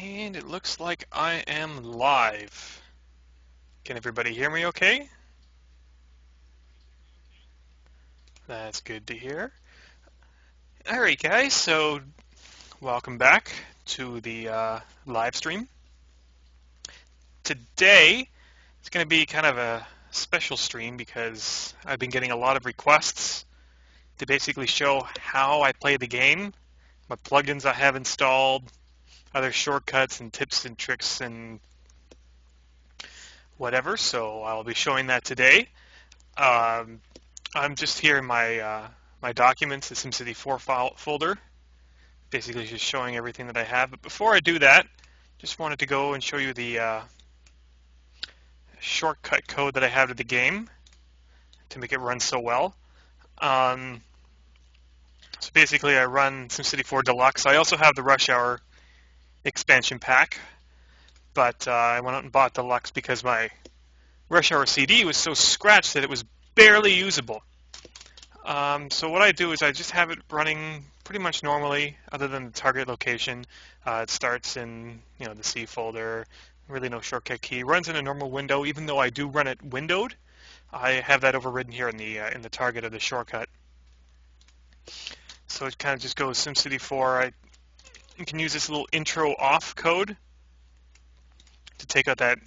And it looks like I am live. Can everybody hear me okay? That's good to hear. Alright guys, so welcome back to the live stream. Today, it's going to be kind of a special stream because I've been getting a lot of requests to basically show how I play the game, what plugins I have installed, other shortcuts and tips and tricks and whatever, so I'll be showing that today. I'm just here in my my documents, the SimCity 4 folder, basically just showing everything that I have. But before I do that, just wanted to go and show you the shortcut code that I have to the game to make it run so well. So basically I run SimCity 4 Deluxe. I also have the Rush Hour expansion pack, but I went out and bought Deluxe because my Rush Hour CD was so scratched that it was barely usable. So what I do is I just have it running pretty much normally, other than the target location. It starts in the C folder, really no shortcut key. Runs in a normal window, even though I do run it windowed. I have that overridden here in the target of the shortcut. So it kind of just goes SimCity 4. You can use this little intro off code to take out that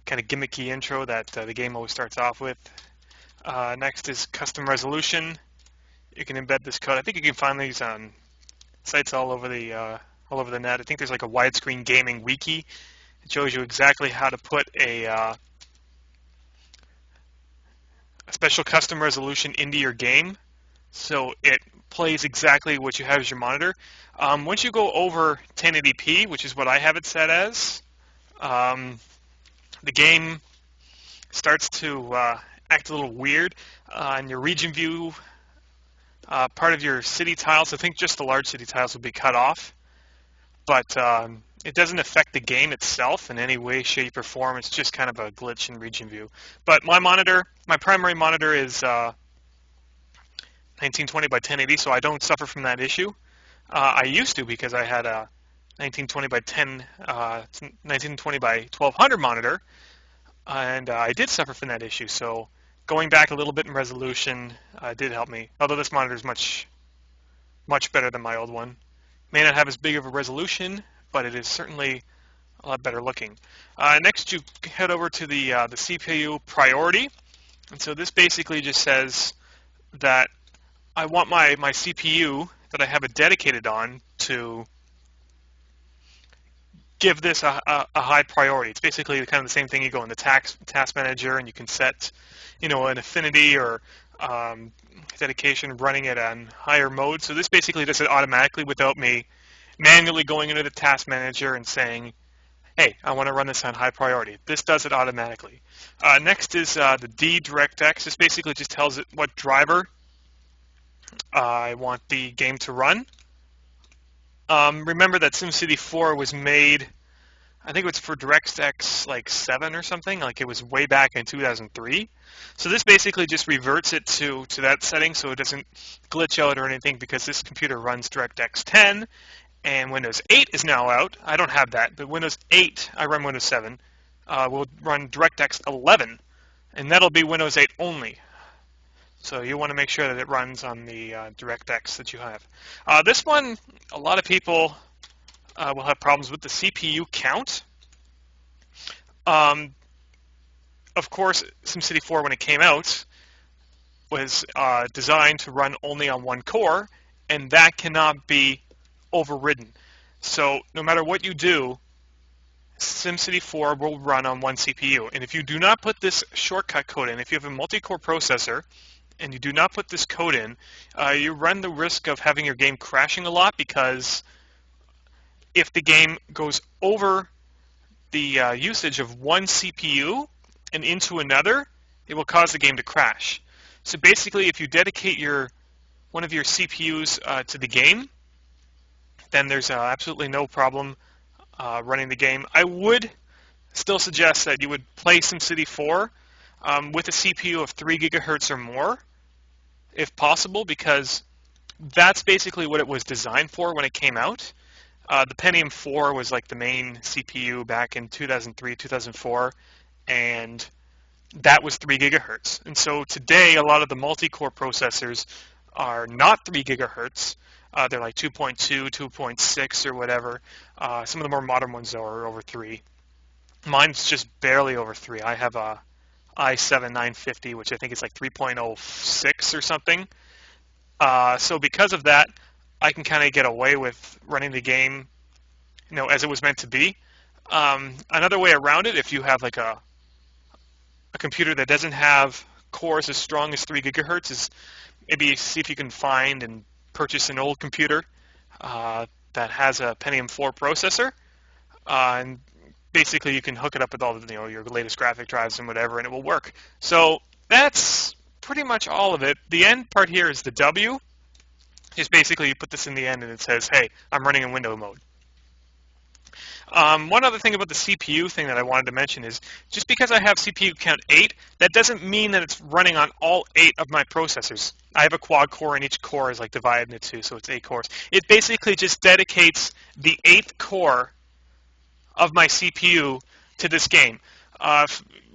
kind of gimmicky intro that the game always starts off with. Next is CustomResolution. You can embed this code. I think you can find these on sites all over the net. I think there's like a widescreen gaming wiki. It shows you exactly how to put a special custom resolution into your game, so it plays exactly what you have as your monitor. Once you go over 1080p, which is what I have it set as, the game starts to act a little weird. In your region view, part of your city tiles, I think just the large city tiles will be cut off, but it doesn't affect the game itself in any way, shape, or form. It's just kind of a glitch in region view. But my primary monitor is 1920 by 1080, so I don't suffer from that issue. I used to, because I had a 1920 by 1920 by 1200 monitor, and I did suffer from that issue. So going back a little bit in resolution did help me. Although this monitor is much better than my old one. May not have as big of a resolution, but it is certainly a lot better looking. Next, you head over to the CPUPriority, and so this basically just says that I want my CPU that I have it dedicated on to give this a high priority. It's basically kind of the same thing. You go in the task manager and you can set, an affinity or dedication, running it on higher mode. So this basically does it automatically without me manually going into the task manager and saying, hey, I want to run this on high priority. This does it automatically. Next is the DirectX. This basically just tells it what driver I want the game to run. Remember that SimCity 4 was made, I think it was for DirectX like 7 or something, like it was way back in 2003. So this basically just reverts it to that setting so it doesn't glitch out or anything, because this computer runs DirectX 10 and Windows 8 is now out. I don't have that, but Windows 8, I run Windows 7, will run DirectX 11, and that'll be Windows 8 only. So you want to make sure that it runs on the DirectX that you have. This one, a lot of people will have problems with the CPUCount. Of course, SimCity 4, when it came out, was designed to run only on one core, and that cannot be overridden. So no matter what you do, SimCity 4 will run on one CPU. And if you do not put this shortcut code in, if you have a multi-core processor, and you do not put this code in, you run the risk of having your game crashing a lot, because if the game goes over the usage of one CPU and into another, it will cause the game to crash. So basically, if you dedicate one of your CPUs to the game, then there's absolutely no problem running the game. I would still suggest that you would play SimCity 4 with a CPU of 3 gigahertz or more, if possible, because that's basically what it was designed for when it came out. The Pentium 4 was like the main CPU back in 2003, 2004, and that was 3 gigahertz. And so today, a lot of the multi-core processors are not 3 gigahertz. They're like 2.2, 2.6, or whatever. Some of the more modern ones are over 3. Mine's just barely over 3. I have a i7-950, which I think is like 3.06 or something. So because of that, I can kind of get away with running the game, as it was meant to be. Another way around it, if you have like a computer that doesn't have cores as strong as 3 gigahertz, is maybe see if you can find and purchase an old computer that has a Pentium 4 processor, and basically you can hook it up with all the, your latest graphic drives and whatever, and it will work. So that's pretty much all of it. The end part here is the W. Is basically you put this in the end and it says, hey, I'm running in window mode. One other thing about the CPU thing that I wanted to mention is just because I have CPUCount 8, that doesn't mean that it's running on all 8 of my processors. I have a quad core and each core is like divided into 2, so it's 8 cores. It basically just dedicates the 8th core of my CPU to this game.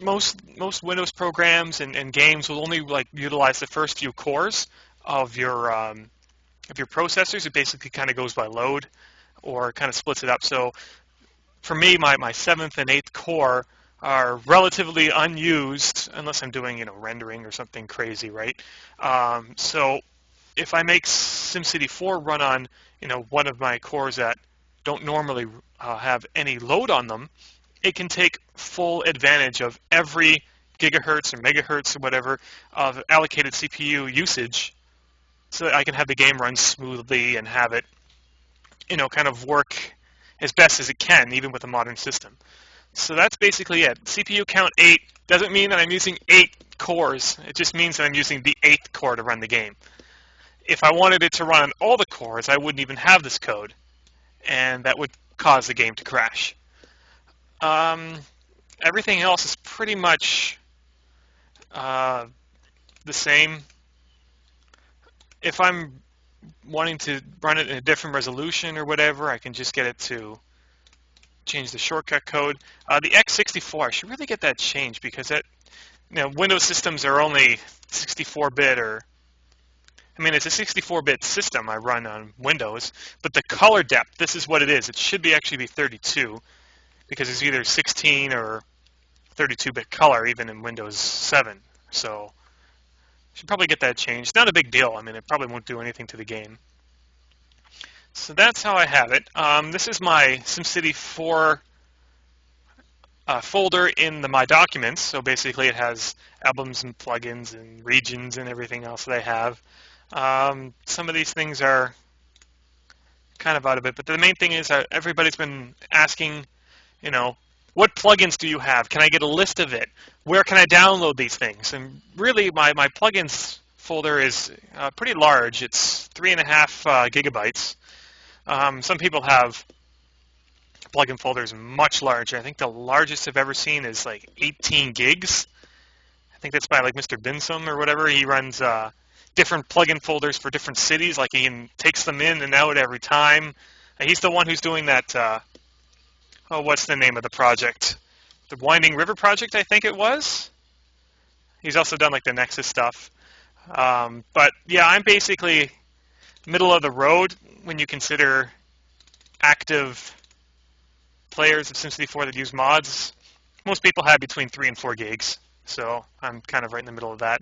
Most Windows programs and games will only utilize the first few cores of your processors. It basically kind of goes by load or kind of splits it up. So for me, my 7th and 8th core are relatively unused unless I'm doing rendering or something crazy, right? So if I make SimCity 4 run on one of my cores that don't normally have any load on them, it can take full advantage of every gigahertz or megahertz or whatever of allocated CPU usage, so that I can have the game run smoothly and have it, kind of work as best as it can, even with a modern system. So that's basically it. CPU count 8 doesn't mean that I'm using 8 cores. It just means that I'm using the 8th core to run the game. If I wanted it to run on all the cores, I wouldn't even have this code, and that would cause the game to crash. Everything else is pretty much the same. If I'm wanting to run it in a different resolution or whatever, I can just get it to change the shortcut code. The x64, I should really get that changed, because Windows systems are only 64-bit, it's a 64-bit system I run on Windows, but the color depth, this is what it is. It should actually be 32, because it's either 16 or 32-bit color, even in Windows 7. So I should probably get that changed. Not a big deal. It probably won't do anything to the game. So that's how I have it. This is my SimCity 4 folder in My Documents. So basically it has albums and plugins and regions and everything else that I have. Some of these things are kind of out of it, but the main thing is everybody's been asking, what plugins do you have? Can I get a list of it? Where can I download these things? And really, my plugins folder is pretty large. It's 3.5 gigabytes. Some people have plugin folders much larger. I think the largest I've ever seen is like 18 gigs. I think that's by like Mr. Binsum or whatever. He runs different plugin folders for different cities. Like he takes them in and out every time. He's the one who's doing that. What's the name of the project? The Winding River project, I think it was. He's also done like the Nexus stuff. But yeah, I'm basically middle of the road when you consider active players of SimCity 4 that use mods. Most people have between 3 and 4 gigs, so I'm kind of right in the middle of that.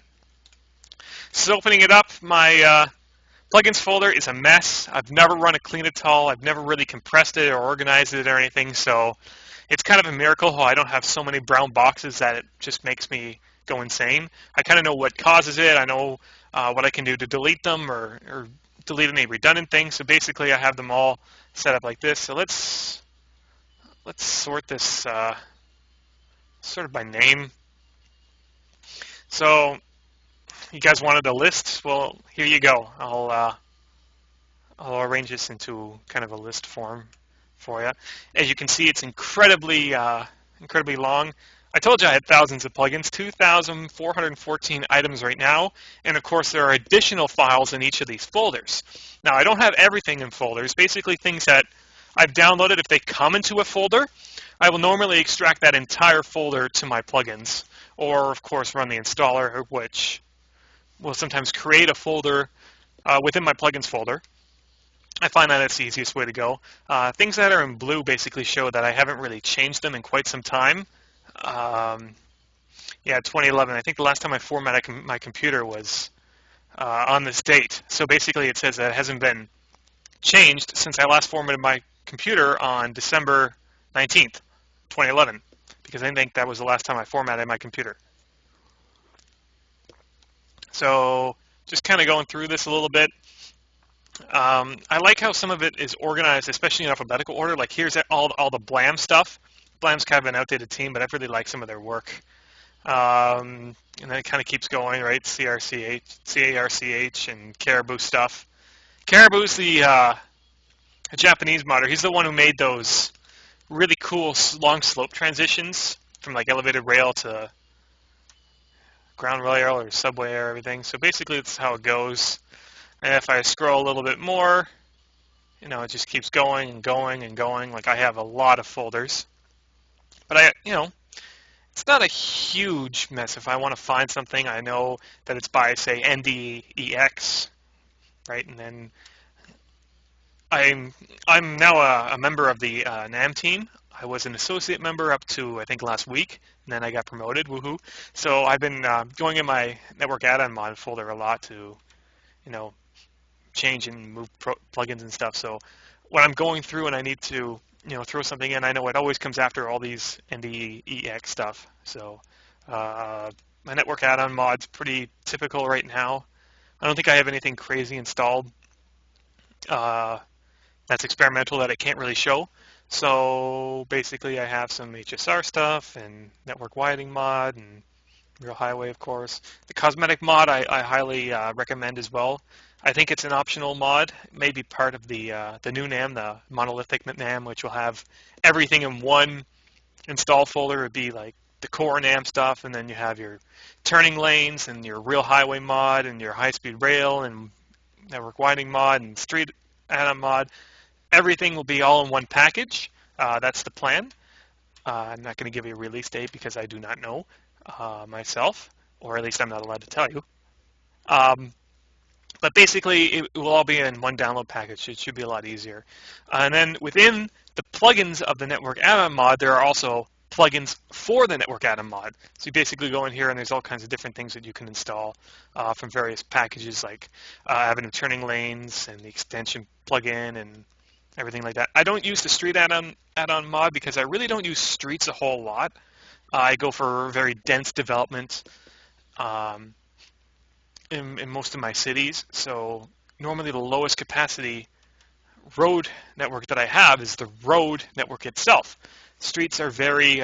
So opening it up, my plugins folder is a mess. I've never run it clean at all. I've never really compressed it or organized it or anything, so it's kind of a miracle how I don't have so many brown boxes that it just makes me go insane. I kind of know what causes it. I know what I can do to delete them or delete any redundant things. So basically I have them all set up like this. So let's sort this sort of by name. So you guys wanted a list? Well, here you go. I'll arrange this into kind of a list form for you. As you can see, it's incredibly long. I told you I had thousands of plugins, 2,414 items right now, and of course there are additional files in each of these folders. Now I don't have everything in folders, basically things that I've downloaded, if they come into a folder, I will normally extract that entire folder to my plugins, or of course run the installer, which will sometimes create a folder within my plugins folder. I find that it's the easiest way to go. Things that are in blue basically show that I haven't really changed them in quite some time. Yeah, 2011. I think the last time I formatted my computer was on this date. So basically it says that it hasn't been changed since I last formatted my computer on December 19th, 2011, because I think that was the last time I formatted my computer. So just kind of going through this a little bit. I like how some of it is organized, especially in alphabetical order. Like here's all the Blam stuff. Blam's kind of an outdated team, but I really like some of their work. And then it kind of keeps going, right? CARCH, and Caribou stuff. Caribou's the Japanese modder. He's the one who made those really cool long slope transitions from like elevated rail to ground rail or subway or everything. So basically that's how it goes. And if I scroll a little bit more, you know, it just keeps going and going and going. Like I have a lot of folders, but it's not a huge mess. If I want to find something, I know that it's by, say, NDEX, right? And then I'm now a member of the NAM team. I was an associate member up to, I think, last week, and then I got promoted, woohoo. So I've been going in my network add-on mod folder a lot to, change and move plugins and stuff. So when I'm going through and I need to, throw something in, I know it always comes after all these NDEX stuff. So my network add-on mod's pretty typical right now. I don't think I have anything crazy installed that's experimental that I can't really show. So basically I have some HSR stuff and network widening mod and real highway, of course. The cosmetic mod I highly recommend as well. I think it's an optional mod, maybe part of the new NAM, the monolithic NAM, which will have everything in one install folder. It would be like the core NAM stuff, and then you have your turning lanes and your real highway mod and your high-speed rail and network widening mod and street add-on mod. Everything will be all in one package. That's the plan. I'm not going to give you a release date because I do not know myself, or at least I'm not allowed to tell you. But basically, it will all be in one download package. It should be a lot easier. And then within the plugins of the network add-on mod, there are also plugins for the network add-on mod. So you basically go in here, and there's all kinds of different things that you can install from various packages, like avenue turning lanes and the extension plugin and everything like that. I don't use the street add-on mod because I really don't use streets a whole lot. I go for very dense development in most of my cities. So normally the lowest capacity road network that I have is the road network itself. Streets are very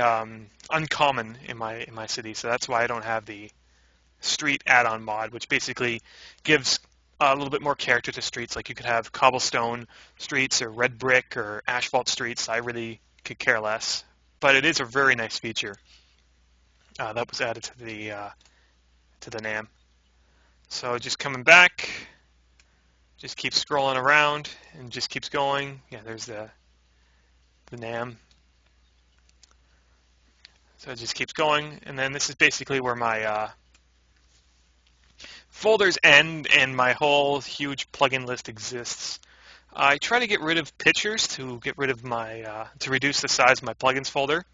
uncommon in my city, so that's why I don't have the street add-on mod, which basically gives a little bit more character to streets. Like you could have cobblestone streets or red brick or asphalt streets. I really could care less, but it is a very nice feature that was added to the NAM. So just coming back, just keep scrolling around and just keeps going. Yeah, there's the NAM. So it just keeps going, and then this is basically where my folders end and my whole huge plugin list exists. I try to get rid of pictures to get rid of to reduce the size of my plugins folder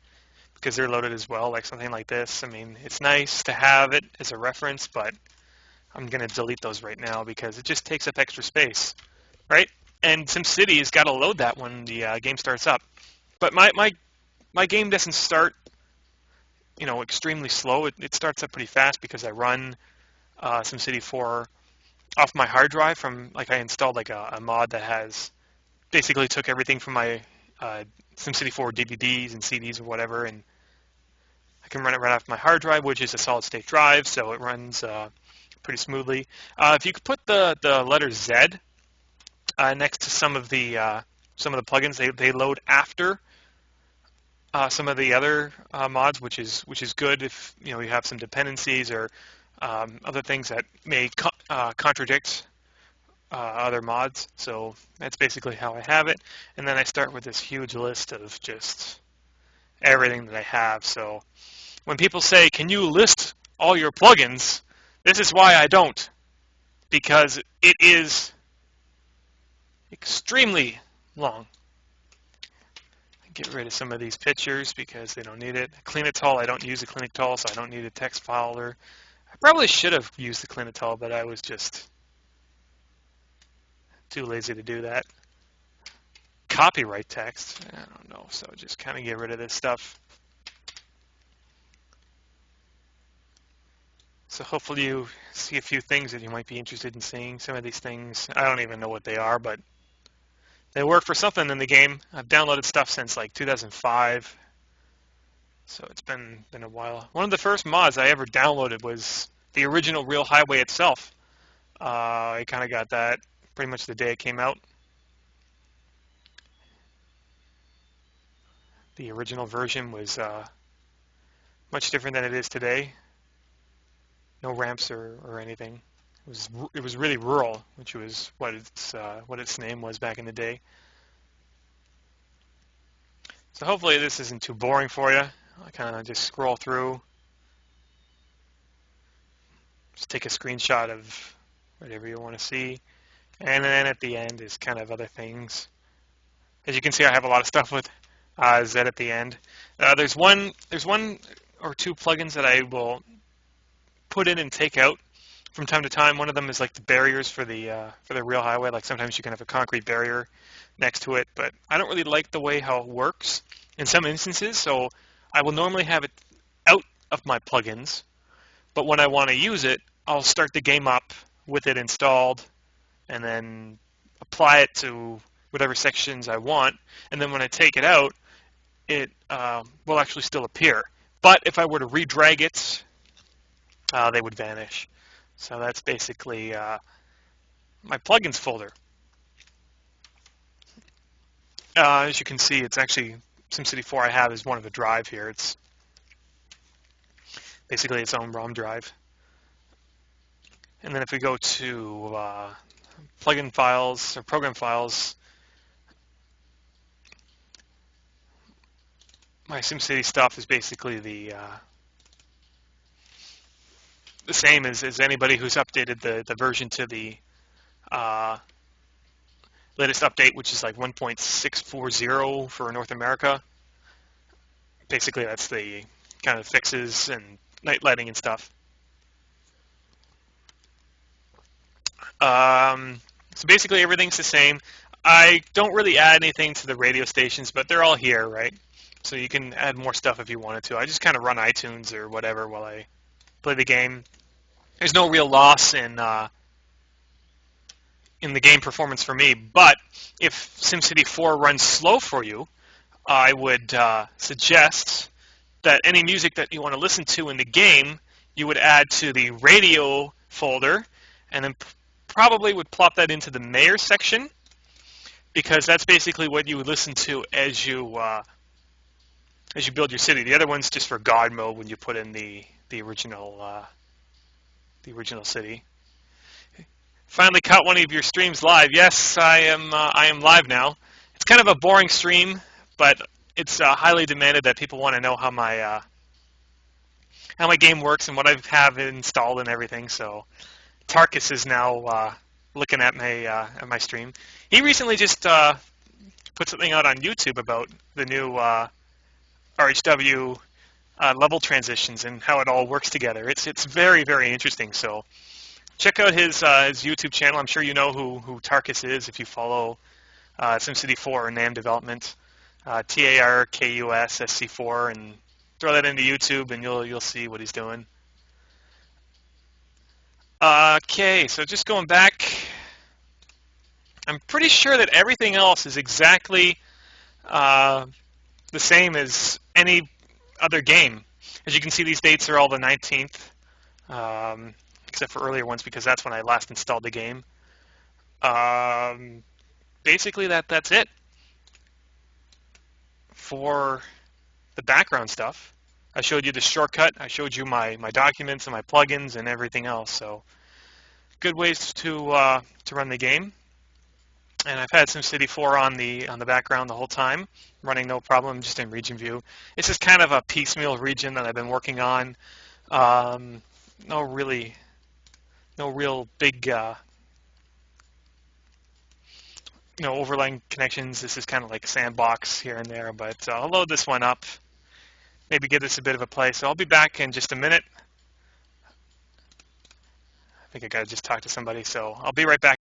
because they're loaded as well, like something like this. I mean, it's nice to have it as a reference, but I'm going to delete those right now because it just takes up extra space, right? And SimCity has got to load that when the game starts up. But my game doesn't start, extremely slow. It starts up pretty fast because I run SimCity 4 off my hard drive from, I installed a mod that has basically took everything from my SimCity 4 DVDs and CDs or whatever, and I can run it right off my hard drive, which is a solid state drive, so it runs pretty smoothly. If you could put the letter Z next to some of the plugins, they load after some of the other mods, which is good if you have some dependencies or other things that may contradict other mods. So that's basically how I have it. And then I start with this huge list of just everything that I have. So when people say, can you list all your plugins? This is why I don't, because it is extremely long. Get rid of some of these pictures because they don't need it. Cleanitol, I don't use a Cleanitol, so I don't need a text filer. I probably should have used the Cleanitol, but I was just too lazy to do that. Copyright text, I don't know, so just kind of get rid of this stuff. So hopefully you see a few things that you might be interested in seeing. Some of these things, I don't even know what they are, but they work for something in the game. I've downloaded stuff since like 2005, so it's been a while. One of the first mods I ever downloaded was the original Real Highway itself. I kind of got that pretty much the day it came out. The original version was much different than it is today. No ramps or anything. It was really rural, which was what its name was back in the day. So hopefully this isn't too boring for you. I kind of just scroll through, just take a screenshot of whatever you want to see, and then at the end is kind of other things. As you can see, I have a lot of stuff with Z at the end. There's one or two plugins that I will put in and take out from time to time. One of them is like the barriers for the real highway. Like sometimes you can have a concrete barrier next to it, but I don't really like the way how it works in some instances. So I will normally have it out of my plugins, but when I want to use it, I'll start the game up with it installed and then apply it to whatever sections I want. And then when I take it out, it will actually still appear. But if I were to redrag it, they would vanish. So that's basically my plugins folder. As you can see, it's actually SimCity 4 I have is one of the drive here. It's basically its own ROM drive. And then if we go to plugin files or program files, my SimCity stuff is basically the same as anybody who's updated the version to the latest update, which is like 1.640 for North America. Basically, that's the kind of fixes and night lighting and stuff. So basically, everything's the same. I don't really add anything to the radio stations, but they're all here, right? So you can add more stuff if you wanted to. I just kind of run iTunes or whatever while I play the game. There's no real loss in the game performance for me, but if SimCity 4 runs slow for you, I would suggest that any music that you want to listen to in the game, you would add to the radio folder, and then probably would plop that into the mayor section, because that's basically what you would listen to as you build your city. The other one's just for God mode when you put in the original city. Finally caught one of your streams live. Yes, I am live now. It's kind of a boring stream, but it's highly demanded that people want to know how my game works and what I have installed and everything. So Tarkus is now looking at my stream. He recently just put something out on YouTube about the new RHW level transitions and how it all works together. It's very, very interesting. So check out his YouTube channel. I'm sure you know who Tarkus is if you follow SimCity 4 or NAM development. TARKUS SC4, and throw that into YouTube and you'll see what he's doing. Okay, so just going back, I'm pretty sure that everything else is exactly the same as any other game. As you can see, these dates are all the 19th, except for earlier ones because that's when I last installed the game. Basically, that's it for the background stuff. I showed you the shortcut. I showed you my documents and my plugins and everything else. So good ways to run the game. And I've had SimCity 4 on the background the whole time, running no problem, just in region view. It's just kind of a piecemeal region that I've been working on. No real big overlaying connections. This is kind of like a sandbox here and there, but I'll load this one up, maybe give this a bit of a play. So I'll be back in just a minute. I think I gotta just talk to somebody, so I'll be right back.